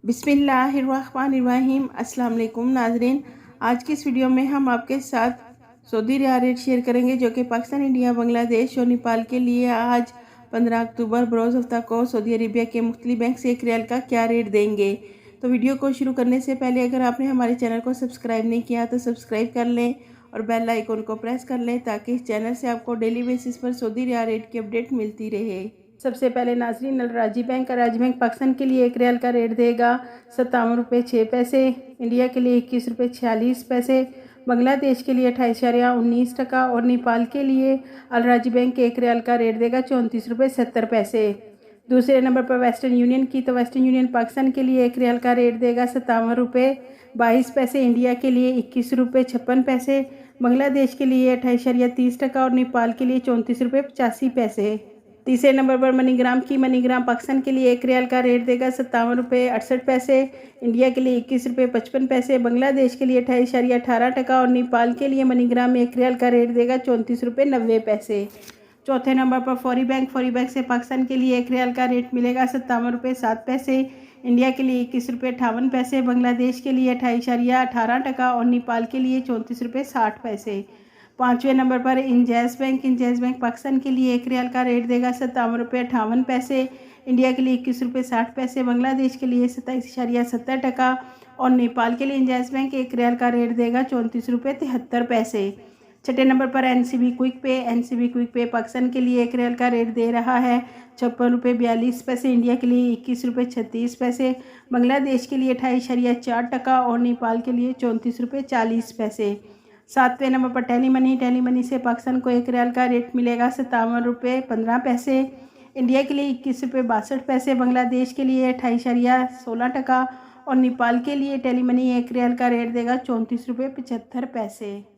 बिस्मिल्लाहिर्रहमानिर्रहीम। अस्सलाम वालेकुम नाजरीन, आज की इस वीडियो में हम आपके साथ सऊदी रियाल रेट शेयर करेंगे जो कि पाकिस्तान, इंडिया, बांग्लादेश और नेपाल के लिए आज 15 अक्टूबर बरोज़ हफ्ता को सऊदी अरेबिया के मुख्तलिफ बैंक से 1 रियाल का क्या रेट देंगे। तो वीडियो को शुरू करने से पहले अगर आपने हमारे चैनल को सब्सक्राइब नहीं किया तो सब्सक्राइब कर लें और बेल आइकन को प्रेस कर लें ताकि इस चैनल से आपको डेली बेसिस पर सऊदी रियाल रेट की अपडेट मिलती रहे। सबसे पहले नाजरीन, अल राजी बैंक पाकिस्तान के लिए 1 रियाल का रेट देगा 57 रुपये 6 पैसे, इंडिया के लिए 21 रुपये 46 पैसे, बांग्लादेश के लिए 28.19 और नेपाल के लिए अल राजी बैंक 1 रियाल का रेट देगा 34 रुपये 70 पैसे। दूसरे नंबर पर वेस्टर्न यूनियन की, तो वेस्टर्न यूनियन पाकिस्तान के लिए 1 रियाल का रेट देगा 57 रुपये 22 पैसे, इंडिया के लिए 21 रुपये 56 पैसे, बांग्लादेश के लिए 28.30 और नेपाल के लिए 34 रुपये 85 पैसे। तीसरे नंबर पर मनीग्राम की, मनीग्राम पाकिस्तान के लिए 1 रियाल का रेट देगा 57 रुपये 68 पैसे, इंडिया के लिए 21 रुपये 55 पैसे, बांग्लादेश के लिए 28.18 और नेपाल के लिए मनीग्राम में 1 रियाल का रेट देगा 34 रुपये 90 पैसे। चौथे नंबर पर फौरी बैंक से पाकिस्तान के लिए 1 रियाल का रेट मिलेगा 57 रुपये 7 पैसे, इंडिया के लिए 21 रुपये 58 पैसे, बांग्लादेश के लिए 28.18 और नेपाल के लिए 34 रुपये 60 पैसे। पाँचवें नंबर पर इंजैज़ बैंक पाकिस्तान के लिए 1 रियाल का रेट देगा 57 रुपये 58 पैसे, इंडिया के लिए 21 रुपये 60 पैसे, बांग्लादेश के लिए 27.70 और नेपाल के लिए इंजैज़ बैंक 1 रियाल का रेट देगा 34 रुपये 73 पैसे। छठे नंबर पर एनसीबी क्विक पे पाकिस्तान के लिए 1 रियाल का रेट दे रहा है 56 रुपये 42 पैसे, इंडिया के लिए 21 रुपये 36 पैसे, बांग्लादेश के लिए 28.4 और नेपाल के लिए 34 रुपये 40 पैसे। सातवें नंबर पर टेली मनी से पाकिस्तान को 1 रियाल का रेट मिलेगा 57 रुपये 15 पैसे, इंडिया के लिए 21 रुपये 62 पैसे, बांग्लादेश के लिए 28.16 और नेपाल के लिए टेली मनी 1 रियाल का रेट देगा 34 रुपये 75 पैसे।